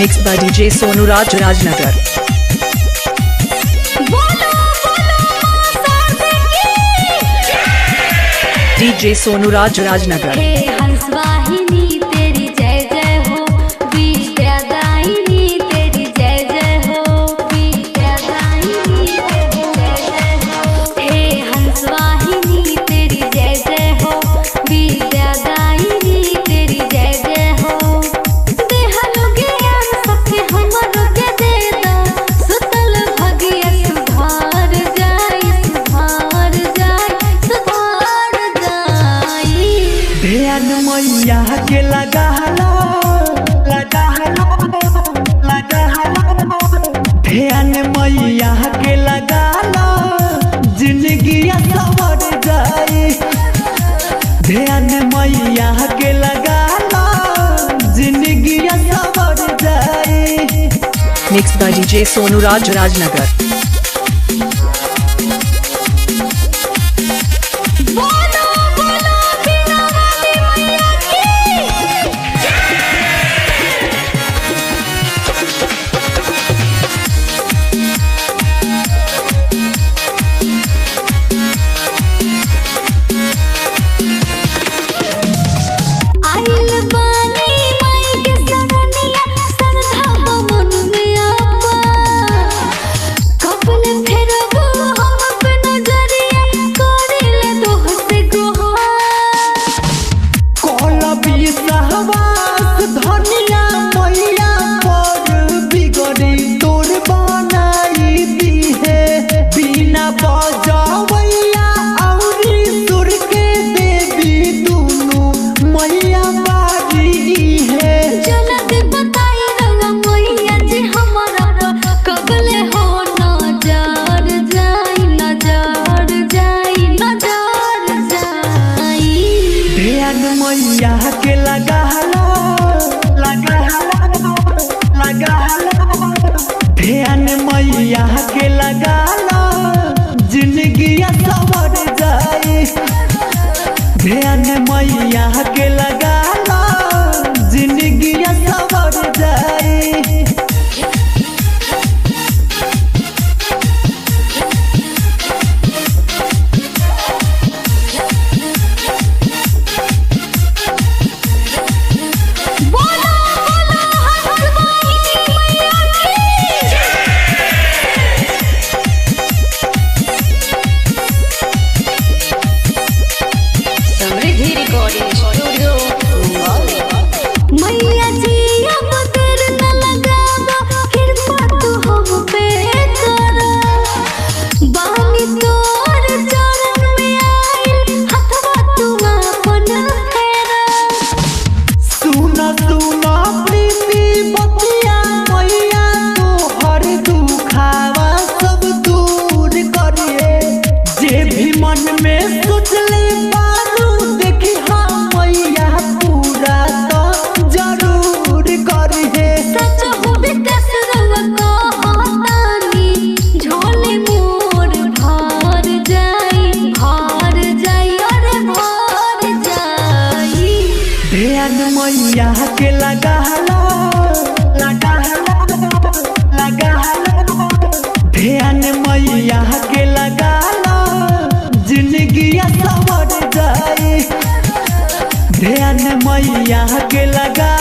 Mixed by DJ Sonu Raj Rajnagar. DJ Sonu Raj Rajnagar. मैया के लगा ध्यान मैया के लगा जिंदगी सवर जाई। ध्यान मैया के लगा जिंदगी सवर जाई। Mixed by DJ Sonu Raj Rajnagar. मैया के लगा ध्यान मैया के लगा जिंदगी सवर जाई। ध्यान मैया के लगा जिंदगी सवर जाई। मैया के लगा ध्यान मैया के लगा जिंदगी सवर जाई। ध्यान मैया के लगा